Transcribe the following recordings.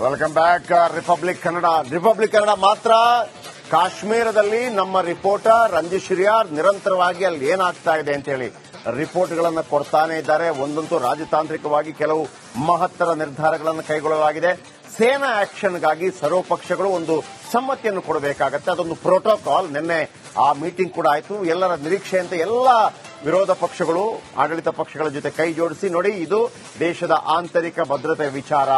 Welcome back. Republic Kannada ಮಾತ್ರ ಕಾಶ್ಮೀರದಲ್ಲಿ ನಮ್ಮ ರಿಪೋರ್ಟರ್ ರಂಜಿತ್ ಶಿರಿಯಾರ್ ನಿರಂತರವಾಗಿ ಅಲ್ಲಿ ಏನಾಗ್ತಾ ಇದೆ ಅಂತ ಹೇಳಿ ರಿಪೋರ್ಟ್ಗಳನ್ನು ಕೊಡ್ತಾನೆ ಇದ್ದಾರೆ. ಒಂದಂತೂ ರಾಜತಾಂತ್ರಿಕವಾಗಿ ಕೆಲವು ಮಹತ್ತರ ನಿರ್ಧಾರಗಳನ್ನು ಕೈಗೊಳ್ಳಲಾಗಿದೆ. ಸೇನಾ ಆಕ್ಷನ್ಗಾಗಿ ಸರ್ವಪಕ್ಷಗಳು ಒಂದು ಸಮ್ಮತಿಯನ್ನು ಕೊಡಬೇಕಾಗತ್ತೆ. ಅದೊಂದು ಪ್ರೋಟೋಕಾಲ್. ನಿನ್ನೆ ಆ ಮೀಟಿಂಗ್ ಕೂಡ ಆಯಿತು. ಎಲ್ಲರ ನಿರೀಕ್ಷೆಯಂತೆ ಎಲ್ಲ ವಿರೋಧ ಪಕ್ಷಗಳು ಆಡಳಿತ ಪಕ್ಷಗಳ ಜೊತೆ ಕೈ ಜೋಡಿಸಿ ನೋಡಿ, ಇದು ದೇಶದ ಆಂತರಿಕ ಭದ್ರತೆ ವಿಚಾರ,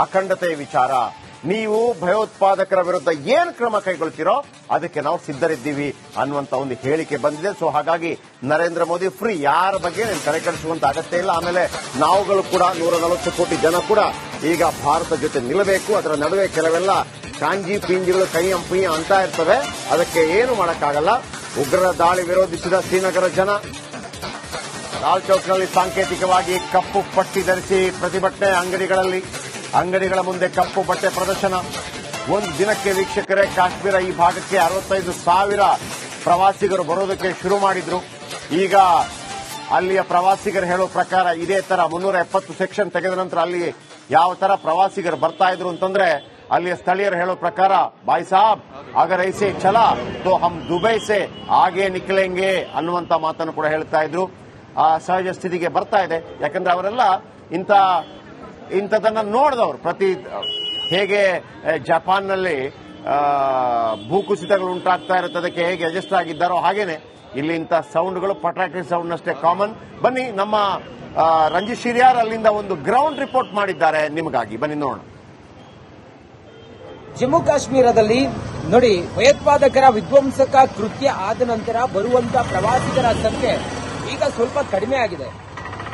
ಅಖಂಡತೆಯ ವಿಚಾರ. ನೀವು ಭಯೋತ್ಪಾದಕರ ವಿರುದ್ಧ ಏನು ಕ್ರಮ ಕೈಗೊಳ್ತೀರೋ ಅದಕ್ಕೆ ನಾವು ಸಿದ್ಧರಿದ್ದೀವಿ ಅನ್ನುವಂತ ಒಂದು ಹೇಳಿಕೆ ಬಂದಿದೆ. ಸೊ ಹಾಗಾಗಿ ನರೇಂದ್ರ ಮೋದಿ ಫ್ರೀ, ಯಾರ ಬಗ್ಗೆ ತಲೆ ಕೆಡಿಸುವಂತ ಅಗತ್ಯ ಇಲ್ಲ. ಆಮೇಲೆ ನಾವುಗಳು ಕೂಡ 140 ಕೋಟಿ ಜನ ಕೂಡ ಈಗ ಭಾರತ ಜೊತೆ ನಿಲ್ಲಬೇಕು. ಅದರ ನಡುವೆ ಕೆಲವೆಲ್ಲ ಕಾಂಜಿ ಪಿಂಜಿಗಳು ಕೈಯಂಪಿ ಅಂತ ಇರ್ತವೆ. ಅದಕ್ಕೆ ಏನು ಮಾಡಕ್ಕಾಗಲ್ಲ. ಉಗ್ರರ ದಾಳಿ ವಿರೋಧಿಸಿದ ಶ್ರೀನಗರ ಜನ ಲಾಲ್ ಚೌಕ್ನಲ್ಲಿ ಸಾಂಕೇತಿಕವಾಗಿ ಕಪ್ಪು ಪಟ್ಟಿ ಧರಿಸಿ ಪ್ರತಿಭಟನೆ. ಅಂಗಡಿಗಳ ಮುಂದೆ ಕಪ್ಪು ಬಟ್ಟೆ ಪ್ರದರ್ಶನ. ಒಂದು ದಿನಕ್ಕೆ ವೀಕ್ಷಕರೇ, ಕಾಶ್ಮೀರ ಈ ಭಾಗಕ್ಕೆ 65,000 ಪ್ರವಾಸಿಗರು ಬರೋದಕ್ಕೆ ಶುರು ಮಾಡಿದ್ರು. ಈಗ ಅಲ್ಲಿಯ ಪ್ರವಾಸಿಗರು ಹೇಳೋ ಪ್ರಕಾರ ಇದೇ ತರ 370 ಸೆಕ್ಷನ್ ತೆಗೆದ ನಂತರ ಅಲ್ಲಿ ಯಾವ ತರ ಪ್ರವಾಸಿಗರು ಬರ್ತಾ ಇದ್ರು ಅಂತಂದ್ರೆ, ಅಲ್ಲಿಯ ಸ್ಥಳೀಯರು ಹೇಳೋ ಪ್ರಕಾರ, ಭಾಯ್ ಸಾಬ್ ಅಗರ್ ಐಸೆ ಚಲಾ ತೋ ಹಮ್ ದುಬೈ ಸೆ ಆಗೆ ನಿಕಲೆಂಗೆ ಅನ್ನುವಂತ ಮಾತನ್ನು ಕೂಡ ಹೇಳ್ತಾ ಇದ್ರು. ಆ ಸಹಜ ಸ್ಥಿತಿಗೆ ಬರ್ತಾ ಇದೆ. ಯಾಕಂದ್ರೆ ಅವರೆಲ್ಲ ಇಂಥದನ್ನ ನೋಡಿದವರು. ಹೇಗೆ ಜಪಾನ್ನಲ್ಲಿ ಭೂಕುಸಿತಗಳು ಉಂಟಾಗ್ತಾ ಇರುತ್ತೆ, ಅದಕ್ಕೆ ಹೇಗೆ ಅಡ್ಜಸ್ಟ್ ಆಗಿದ್ದಾರೋ ಹಾಗೇನೆ ಇಲ್ಲಿ ಇಂಥ ಸೌಂಡ್ಗಳು, ಪಟಾಕಿ ಸೌಂಡ್ ಅಷ್ಟೇ ಕಾಮನ್. ಬನ್ನಿ, ನಮ್ಮ ರಂಜಿತ್ ಶಿರಿಯಾರ್ ಅಲ್ಲಿಂದ ಒಂದು ಗ್ರೌಂಡ್ ರಿಪೋರ್ಟ್ ಮಾಡಿದ್ದಾರೆ ನಿಮಗಾಗಿ. ಬನ್ನಿ ನೋಡೋಣ. ಜಮ್ಮು ಕಾಶ್ಮೀರದಲ್ಲಿ ನೋಡಿ, ಭಯೋತ್ಪಾದಕರ ವಿಧ್ವಂಸಕ ಕೃತ್ಯ ಆದ ನಂತರ ಬರುವಂತ ಪ್ರವಾಸಿಗರ ಸಂಖ್ಯೆ ಈಗ ಸ್ವಲ್ಪ ಕಡಿಮೆ ಆಗಿದೆ.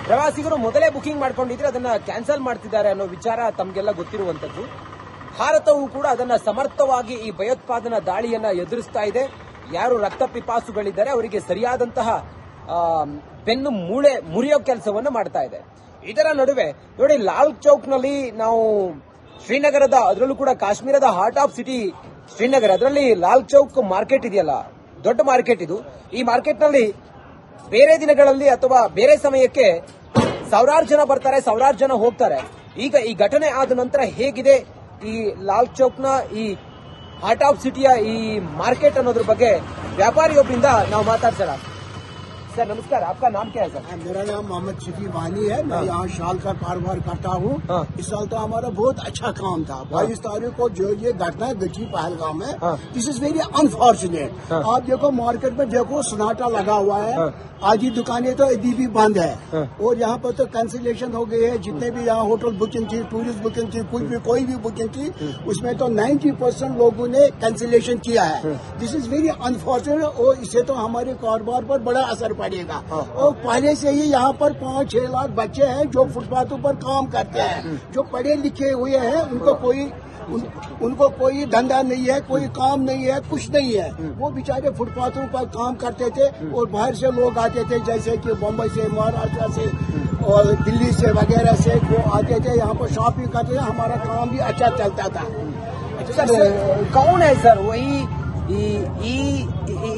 ಪ್ರವಾಸಿಗರು ಮೊದಲೇ ಬುಕಿಂಗ್ ಮಾಡ್ಕೊಂಡಿದ್ರೆ ಅದನ್ನ ಕ್ಯಾನ್ಸಲ್ ಮಾಡ್ತಿದ್ದಾರೆ ಅನ್ನೋ ವಿಚಾರ ತಮಗೆಲ್ಲ ಗೊತ್ತಿರುವಂತದ್ದು. ಭಾರತವು ಕೂಡ ಅದನ್ನ ಸಮರ್ಥವಾಗಿ ಈ ಭಯೋತ್ಪಾದನಾ ದಾಳಿಯನ್ನ ಎದುರಿಸ್ತಾ ಇದೆ. ಯಾರು ರಕ್ತ ಪಿಪಾಸುಗಳಿದ್ದಾರೆ ಅವರಿಗೆ ಸರಿಯಾದಂತಹ ಬೆನ್ನು ಮೂಳೆ ಮುರಿಯೋ ಕೆಲಸವನ್ನು ಮಾಡ್ತಾ ಇದೆ. ಇದರ ನಡುವೆ ನೋಡಿ, ಲಾಲ್ ಚೌಕ್ನಲ್ಲಿ ನಾವು ಶ್ರೀನಗರದ, ಅದರಲ್ಲೂ ಕೂಡ ಕಾಶ್ಮೀರದ ಹಾರ್ಟ್ ಆಫ್ ಸಿಟಿ ಶ್ರೀನಗರ, ಅದರಲ್ಲಿ ಲಾಲ್ ಚೌಕ್ ಮಾರ್ಕೆಟ್ ಇದೆಯಲ್ಲ, ದೊಡ್ಡ ಮಾರ್ಕೆಟ್ ಇದು. ಈ ಮಾರ್ಕೆಟ್ನಲ್ಲಿ ಬೇರೆ ದಿನಗಳಲ್ಲಿ ಅಥವಾ ಬೇರೆ ಸಮಯಕ್ಕೆ 1000 ಜನ ಬರ್ತಾರೆ, 1000 ಜನ ಹೋಗ್ತಾರೆ. ಈಗ ಈ ಘಟನೆ ಆದ ನಂತರ ಹೇಗಿದೆ ಈ ಲಾಲ್ ಚೌಕ್ನ ಈ ಹಾರ್ಟ್ ಆಫ್ ಸಿಟಿಯ ಈ ಮಾರ್ಕೆಟ್ ಅನ್ನೋದ್ರ ಬಗ್ಗೆ ವ್ಯಾಪಾರಿಯೊಬ್ಬರಿಂದ ನಾವು ಮಾತಾಡ್ಸೋಣ. सर नमस्कार, आपका नाम क्या है सर? मेरा नाम मोहम्मद शफी वानी है। मैं यहाँ शाल का कारोबार करता हूँ। इस साल तो हमारा बहुत अच्छा काम था। 22 तारीख को जो ये घटना घटी पहलगाम में, दिस इज वेरी अनफॉर्चुनेट। आप देखो मार्केट में देखो सन्नाटा लगा हुआ है। आधी दुकानें तो अभी भी बंद है और यहाँ पर तो कैंसिलेशन हो गई है। जितने भी यहाँ होटल बुकिंग थी, टूरिस्ट बुकिंग थी, कोई भी बुकिंग थी, उसमें तो 90% लोगों ने कैंसिलेशन किया है। दिस इज वेरी अनफॉर्चुनेट और इससे तो हमारे कारोबार पर बड़ा असर पड़ेगा। और पहले से ही यहाँ पर 5-6 लाख बच्चे हैं जो फुटपाथों पर काम करते हैं, जो पढ़े लिखे हुए हैं, उनको कोई धंधा नहीं है, कोई काम नहीं है, कुछ नहीं है। वो बेचारे फुटपाथों पर काम करते थे और बाहर से लोग आते थे, जैसे कि बम्बई से, महाराष्ट्र से और दिल्ली से वगैरह से वो आते थे, यहाँ पर शॉपिंग करते थे। हमारा काम भी अच्छा चलता था। सर कौन है सर वही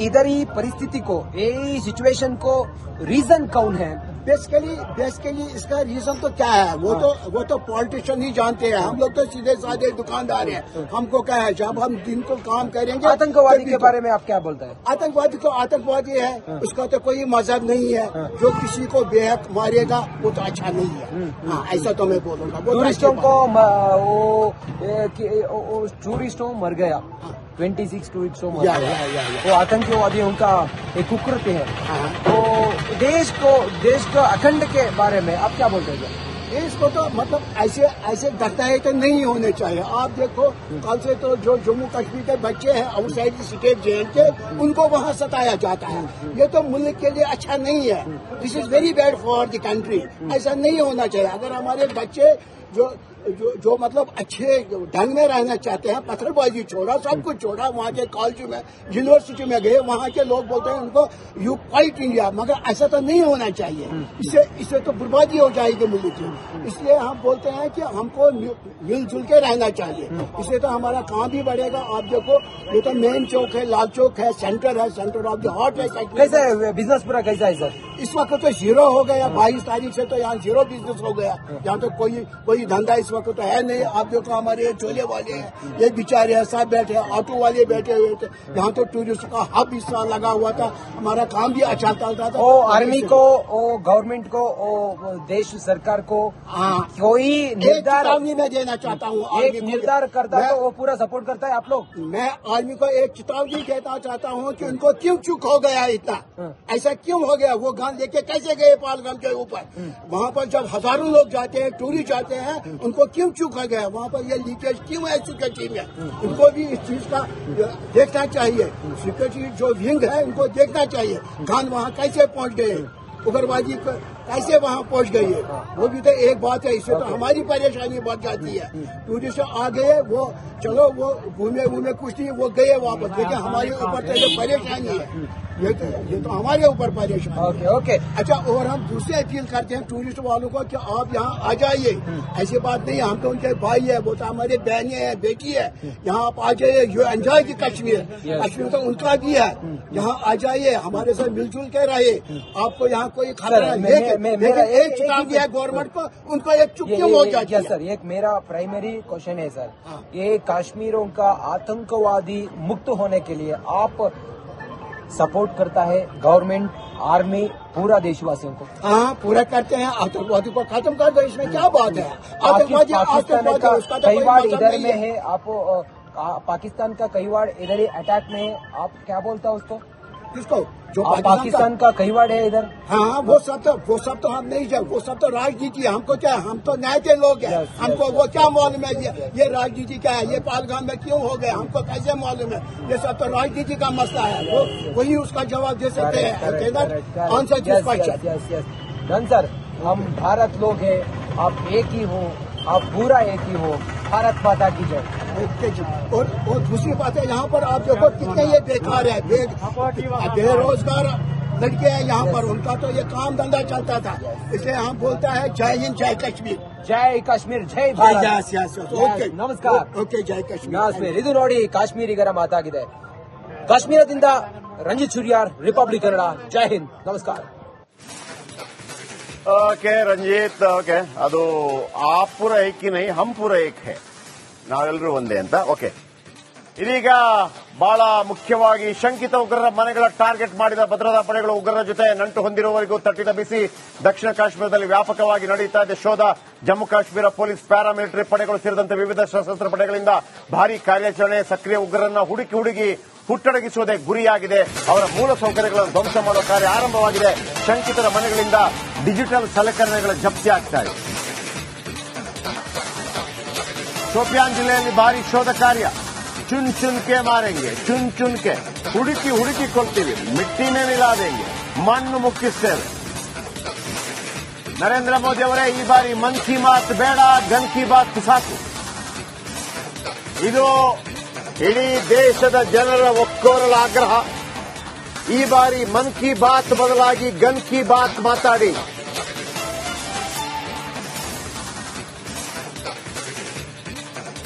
इधर ही परिस्थिति को, यही सिचुएशन को रीजन कौन है? बेसिकली इसका रीजन तो क्या है, वो तो पॉलिटिशियन ही जानते हैं। हम लोग तो सीधे साधे दुकानदार हैं। हमको क्या है, जब हम दिन को काम करेंगे। आतंकवादी के बारे में आप क्या बोलते हैं? आतंकवादी तो आतंकवादी है, उसका तो कोई मजहब नहीं है। जो किसी को बेहक मारेगा वो तो अच्छा नहीं है। ऐसा तो मैं बोलूंगा। टूरिस्टों को टूरिस्टों मर गया, 26 टूरिस्टों मर गया। वो आतंकवादी उनका एक कुकृत्य है। तो देश को अखंड के बारे में आप क्या बोलते हैं? इसको तो मतलब ऐसे घटनाएं तो नहीं होने चाहिए। आप देखो, कल से तो जो जम्मू कश्मीर के बच्चे हैं आउटसाइड स्टेट जेल के, उनको वहाँ सताया जाता है। ये तो मुल्क के लिए अच्छा नहीं है। This is very bad for the country. ऐसा नहीं होना चाहिए। अगर हमारे बच्चे जो मतलब अच्छे ढंग में रहना चाहते हैं, पत्थरबाजी छोड़ा, सब कुछ छोड़ा, वहाँ के कॉलेज में, यूनिवर्सिटी में गए, वहाँ के लोग बोलते हैं उनको यू फाइट इंडिया, मगर ऐसा तो नहीं होना चाहिए। इससे तो बर्बादी हो जाएगी मुल्क की। इसलिए हम बोलते हैं कि हमको मिलजुल के रहना चाहिए। इससे तो हमारा काम भी बढ़ेगा। आप देखो, ये तो मेन चौक है, लाल चौक है, सेंटर ऑफ द हार्ट है। कैसा है बिजनेस पूरा, कैसा है सर? इस वक्त तो जीरो हो गया। 22 तारीख से तो यहाँ जीरो बिजनेस हो गया। यहाँ तो कोई कोई धंधा इस वक्त तो है नहीं। आप देखो हमारे ये चोले वाले हैं, ये बेचारे हैं, सब बैठे हैं, ऑटो वाले बैठे हुए थे। यहाँ तो टूरिस्ट का हब इस साल लगा हुआ था, हमारा काम भी अच्छा चलता था। ओ आर्मी को, ओ गवर्नमेंट को, ओ देश सरकार को कोई निर्धार चेतावनी मैं देना चाहता हूँ। एक निर्धार करता है तो वो पूरा सपोर्ट करता है आप लोग। मैं आर्मी को एक चेतावनी देना चाहता हूँ कि उनको क्यों चुक हो गया इतना, ऐसा क्यों हो गया। वो गन लेके कैसे गए पहलगाम के ऊपर, वहाँ पर जब हजारों लोग जाते हैं, टूरिस्ट जाते हैं, उनको क्यों चुक हो गया। वहाँ पर ये लीकेज क्यों है सिक्योरिटी में, उनको भी इस चीज का देखना चाहिए। सिक्योरिटी जो विंग है उनको देखना चाहिए, गन वहाँ कैसे पहुँच गए, उग्रवादी कैसे वहाँ पहुँच गई है, वो भी तो एक बात है। इससे तो हमारी परेशानी बढ़ जाती है। टूरिस्ट आ गए, वो चलो वो घूमे कुछ नहीं, वो गए वापस, लेकिन हमारे ऊपर तो ये परेशानी है, ये तो हमारे ऊपर परेशानी है। Okay okay. अच्छा, और हम दूसरे अपील करते हैं टूरिस्ट वालों को कि आप यहाँ आ जाइए। ऐसी बात नहीं, हम तो उनके भाई है, वो तो हमारे बहनें हैं, बेटी है। यहाँ आप आ जाइए, यू एंजॉय दी कश्मीर। कश्मीर तो उनका भी है, यहाँ आ जाइए, हमारे साथ मिलजुल के रहे। आपको यहाँ कोई खतरा नहीं, लेकिन एक चुनाव दिया गवर्नमेंट को, उनको एक चुप्पी हो जाती है। सर, एक मेरा प्राइमरी क्वेश्चन है सर, ये कश्मीरों का आतंकवादी मुक्त होने के लिए आप सपोर्ट करता है गवर्नमेंट, आर्मी, पूरा देशवासियों को? हाँ, पूरा करते हैं। आतंकवादी को खत्म कर दो, इसमें क्या बात है। आतंकवादी का कई बार इधर में है, आप पाकिस्तान का कई बार इधर ही अटैक में है, आप क्या बोलता है उसको? किसको? जो पाकिस्तान का कई बार है इधर। हाँ, वो सब तो हम नहीं जाए, वो सब तो राजनीति है। हमको क्या, हम तो न्याय के लोग हैं। हमको वो क्या मालूम है ये राजनीति क्या है, ये पहलगाम में क्यों हो गया, हमको कैसे मालूम है। ये सब तो राजनीति का मसला है, वो वही उसका जवाब दे सकते हैं। Answer this question. Done sir, हम भारत लोग हैं, आप एक ही हो, आप पूरा एक ही हो। भारत माता की जय। ओके जी। और दूसरी बात है, यहाँ पर आप देखो कितने ये बेकार है, बेरोजगार लड़के हैं यहाँ पर, उनका तो ये काम धंधा चलता था। इसलिए हम बोलता है जय हिंद, जय कश्मीर। जय कश्मीर, जय भारत। ओके, नमस्कार। ओके, जय कश्मीर। ಕಾಶ್ಮೀರ್ ಇದು ನೋಡಿ ಕಾಶ್ಮೀರಿಗರ ಮಾತಾಗಿದೆ. ಕಾಶ್ಮೀರದಿಂದ ರಂಜಿತ್ ಶುರಿಯಾರ್, ರಿಪಬ್ಲಿಕ್ ಕನ್ನಡ. ಜೈ ಹಿಂದ್, ನಮಸ್ಕಾರ. ಓಕೆ ರಂಜಿತ್, ಓಕೆ, ಅದು आप पूरा एक ही नहीं, हम पूरा एक है, ನಾವೆಲ್ಲರೂ ಒಂದೇ ಅಂತ. ಓಕೆ, ಇದೀಗ ಬಹಳ ಮುಖ್ಯವಾಗಿ ಶಂಕಿತ ಉಗ್ರರ ಮನೆಗಳ ಟಾರ್ಗೆಟ್ ಮಾಡಿದ ಭದ್ರತಾ ಪಡೆಗಳು ಉಗ್ರರ ಜೊತೆ ನಂಟು ಹೊಂದಿರುವವರೆಗೂ ತಟ್ಟಿದ ಬಿಸಿ ದಕ್ಷಿಣ ಕಾಶ್ಮೀರದಲ್ಲಿ ವ್ಯಾಪಕವಾಗಿ ನಡೆಯುತ್ತಾ ಇದೆ ಶೋಧ. ಜಮ್ಮು ಕಾಶ್ಮೀರ ಪೊಲೀಸ್, ಪ್ಯಾರಾಮಿಲಿಟರಿ ಪಡೆಗಳು ಸೇರಿದಂತೆ ವಿವಿಧ ಸಶಸ್ತ್ರ ಪಡೆಗಳಿಂದ ಭಾರೀ ಕಾರ್ಯಾಚರಣೆ. ಸಕ್ರಿಯ ಉಗ್ರರನ್ನ ಹುಡುಕಿ ಹುಟ್ಟಡಗಿಸುವುದೇ ಗುರಿಯಾಗಿದೆ. ಅವರ ಮೂಲ ಸೌಕರ್ಯಗಳನ್ನು ಧ್ವಂಸ ಮಾಡುವ ಕಾರ್ಯ ಆರಂಭವಾಗಿದೆ. ಶಂಕಿತರ ಮನೆಗಳಿಂದ ಡಿಜಿಟಲ್ ಸಲಕರಣೆಗಳ ಜಪ್ತಿ ಆಗ್ತಾ ಇದೆ. ಶೋಪಿಯಾನ್ ಜಿಲ್ಲೆಯಲ್ಲಿ ಭಾರೀ ಶೋಧ ಕಾರ್ಯ. ಚುನ್ ಚುನ್ಕೆ ಮಾರೆಂಗೆ, ಚುನ್ಕೆ ಹುಡುಕಿ ಕೊಲ್ತೀವಿ, ಮಿಟ್ಟಿನೇ ಮಿಲಾದೆಂಗೆ, ಮಣ್ಣು ಮುಕ್ಕಿಸ್ತೇವೆ. ನರೇಂದ್ರ ಮೋದಿ ಅವರೇ, ಈ ಬಾರಿ ಮನ್ ಕಿ ಬಾತ್ ಬೇಡ, ಗನ್ ಕಿ ಬಾತ್ ಸಾಕು. ಇದು ಇಡೀ ದೇಶದ ಜನರ ಒಕ್ಕೊರಲ ಆಗ್ರಹ. ಈ ಬಾರಿ ಮನ್ ಕಿ ಬಾತ್ ಬದಲಾಗಿ ಗನ್ ಕಿ ಬಾತ್ ಮಾತಾಡಿ.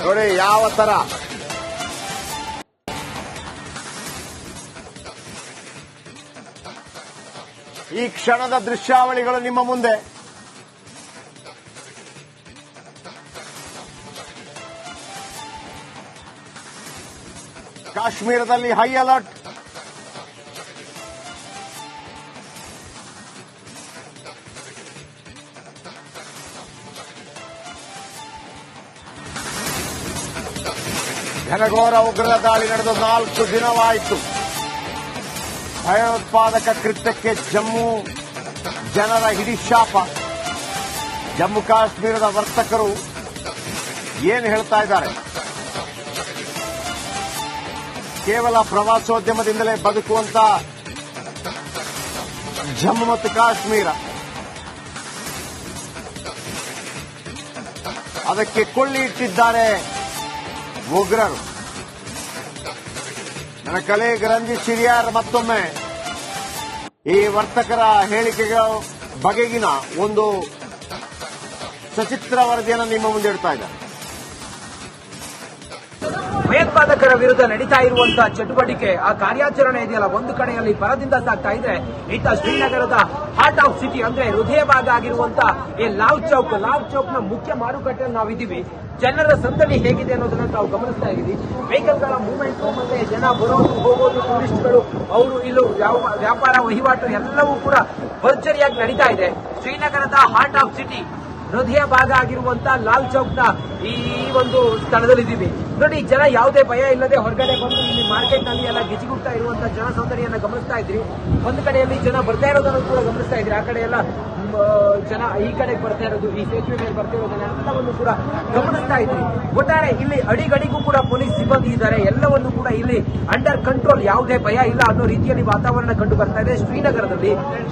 ನೋಡಿ ಯಾವ ತರ ಈ ಕ್ಷಣದ ದೃಶ್ಯಾವಳಿಗಳು ನಿಮ್ಮ ಮುಂದೆ. ಕಾಶ್ಮೀರದಲ್ಲಿ ಹೈ ಅಲರ್ಟ್. ಘನಘೋರ ಉಗ್ರರ ದಾಳಿ ನಡೆದು 4 ದಿನವಾಯಿತು. ಭಯೋತ್ಪಾದಕ ಕೃತ್ಯಕ್ಕೆ ಜಮ್ಮು ಜನರ ಹಿಡಿಶಾಪ. ಜಮ್ಮು ಕಾಶ್ಮೀರದ ವರ್ತಕರು ಏನು ಹೇಳ್ತಾ ಇದ್ದಾರೆ? ಕೇವಲ ಪ್ರವಾಸೋದ್ಯಮದಿಂದಲೇ ಬದುಕುವಂತ ಜಮ್ಮು ಮತ್ತು ಕಾಶ್ಮೀರ, ಅದಕ್ಕೆ ಕೊಳ್ಳಿ ಇಟ್ಟಿದ್ದಾರೆ ಉಗ್ರರು. ನನ್ನ ಕಲೀಗ್ ರಂಜಿತ್ ಶಿರಿಯಾರ್ ಮತ್ತೊಮ್ಮೆ ಈ ವರ್ತಕರ ಹೇಳಿಕೆಗಳ ಬಗೆಗಿನ ಒಂದು ಸಚಿತ್ರ ವರದಿಯನ್ನು ನಿಮ್ಮ ಮುಂದೆ ಇಡ್ತಾ ಇದ್ದಾರೆ. ಭಯೋತ್ಪಾದಕರ ವಿರುದ್ಧ ನಡೀತಾ ಇರುವಂತಹ ಚಟುವಟಿಕೆ, ಆ ಕಾರ್ಯಾಚರಣೆ ಇದೆಯಲ್ಲ, ಒಂದು ಕಡೆಯಲ್ಲಿ ಭರದಿಂದ ಸಾಗ್ತಾ ಇದ್ರೆ, ಇತ್ತ ಶ್ರೀನಗರದ ಹಾರ್ಟ್ ಆಫ್ ಸಿಟಿ ಅಂದ್ರೆ ಹೃದಯ ಭಾಗ ಆಗಿರುವಂತ ಈ ಲಾಲ್ ಚೌಕ್ ನ ಮುಖ್ಯ ಮಾರುಕಟ್ಟೆಯಲ್ಲಿ ನಾವಿದ್ದೀವಿ. ಜನರ ಸಂದಣಿ ಹೇಗಿದೆ ಅನ್ನೋದನ್ನ ತಾವು ಗಮನಿಸ್ತಾ ಇದ್ದೀವಿ. ವೆಹಿಕಲ್ಗಳ ಮೂವ್ಮೆಂಟ್ ಮತ್ತೆ ಜನ ಬರೋದು ಹೋಗೋದು, ಟೂರಿಸ್ಟ್ಗಳು ಅವರು ಇಲ್ಲೂ ವ್ಯಾಪಾರ ವಹಿವಾಟು ಎಲ್ಲವೂ ಕೂಡ ಭರ್ಜರಿಯಾಗಿ ನಡೀತಾ ಇದೆ. ಶ್ರೀನಗರದ ಹಾರ್ಟ್ ಆಫ್ ಸಿಟಿ ಹೃದಯ ಭಾಗ ಆಗಿರುವಂತ ಲಾಲ್ ಚೌಕ್ ನ ಈ ಒಂದು ಸ್ಥಳದಲ್ಲಿದ್ದೀವಿ. ನೋಡಿ, ಜನ ಯಾವುದೇ ಭಯ ಇಲ್ಲದೆ ಹೊರಗಡೆ ಬಂದು ಇಲ್ಲಿ ಮಾರ್ಕೆಟ್ ನಲ್ಲಿ ಎಲ್ಲ ಗಿಜಿಗುಡ್ತಾ ಇರುವಂತಹ ಜನ ಸೌಂದರ್ಯನ ಗಮನಿಸ್ತಾ ಇದ್ರಿ. ಒಂದು ಕಡೆಯಲ್ಲಿ ಜನ ಬರ್ತಾ ಇರೋದನ್ನು ಕೂಡ ಗಮನಿಸ್ತಾ ಇದ್ರಿ. ಆ ಕಡೆ ಎಲ್ಲ ಜನ ಈ ಕಡೆಗೆ ಬರ್ತಾ ಇರೋದು, ಈ ಸೇತುವೆ ಮೇಲೆ ಬರ್ತಾ ಇರೋದನ್ನೆಲ್ಲವನ್ನು ಕೂಡ ಗಮನಿಸ್ತಾ ಇದ್ರಿ. ಒಟ್ಟಾರೆ ಇಲ್ಲಿ ಅಡಿಗಡಿಗೂ ಕೂಡ ಪೊಲೀಸ್ ಸಿಬ್ಬಂದಿ ಇದ್ದಾರೆ. ಎಲ್ಲವನ್ನು ಕೂಡ ಇಲ್ಲಿ ಅಂಡರ್ ಕಂಟ್ರೋಲ್, ಯಾವುದೇ ಭಯ ಇಲ್ಲ ಅನ್ನೋ ರೀತಿಯಲ್ಲಿ ವಾತಾವರಣ ಕಂಡು ಬರ್ತಾ ಇದೆ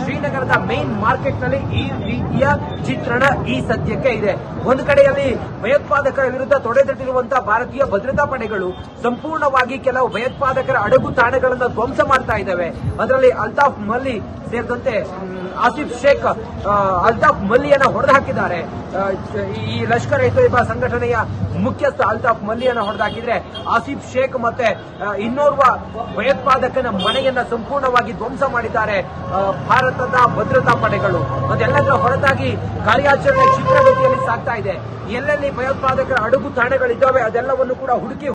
ಶ್ರೀನಗರದ ಮೇನ್ ಮಾರ್ಕೆಟ್ ನಲ್ಲಿ ಈ ರೀತಿಯ ಚಿತ್ರಣ ಈ ಸದ್ಯಕ್ಕೆ ಇದೆ. ಒಂದು ಕಡೆಯಲ್ಲಿ ಭಯೋತ್ಪಾದಕರ ವಿರುದ್ಧ ತೊಡೆತಟ್ಟಿರುವಂತಹ ಭಾರತೀಯ ಭದ್ರತಾ ಪಡೆಗಳು ಸಂಪೂರ್ಣವಾಗಿ ಕೆಲವು ಭಯೋತ್ಪಾದಕರ ಅಡಗು ತಾಣಗಳನ್ನು ಧ್ವಂಸ ಮಾಡ್ತಾ ಇದ್ದಾವೆ. ಅದರಲ್ಲಿ ಅಲ್ತಾಫ್ ಮಲ್ಲಿ ಸೇರಿದಂತೆ ಆಸಿಫ್ ಶೇಖ್ ಅಲ್ತಾಫ್ ಮಲ್ಲಿಯನ್ನ ಹೊಡೆದು ಹಾಕಿದ್ದಾರೆ. ಈ ಲಷ್ಕರ್ ಎ ತೊಯ್ಬಾ ಸಂಘಟನೆಯ ಮುಖ್ಯಸ್ಥ ಅಲ್ತಾಫ್ ಮಲ್ಲಿಯನ್ನ ಹೊಡೆದು ಹಾಕಿದ್ರೆ, ಆಸಿಫ್ ಶೇಖ್ ಮತ್ತೆ ಇನ್ನೋರ್ವ ಭಯೋತ್ಪಾದಕನ ಮನೆಯನ್ನ ಸಂಪೂರ್ಣವಾಗಿ ಧ್ವಂಸ ಮಾಡಿದ್ದಾರೆ ಭಾರತದ ಭದ್ರತಾ ಪಡೆಗಳು. ಅದೆಲ್ಲದರ ಹೊರತಾಗಿ ಕಾರ್ಯಾಚರಣೆ ಚಿತ್ರಗತಿಯಲ್ಲಿ ಸಾಗ್ತಾ ಇದೆ. ಎಲ್ಲೆಲ್ಲಿ ಭಯೋತ್ಪಾದಕರ ಅಡಗು ತಾಣಗಳಿದ್ದಾವೆ ಅದೆಲ್ಲವನ್ನು ಕೂಡ ಹುಡುಕಿ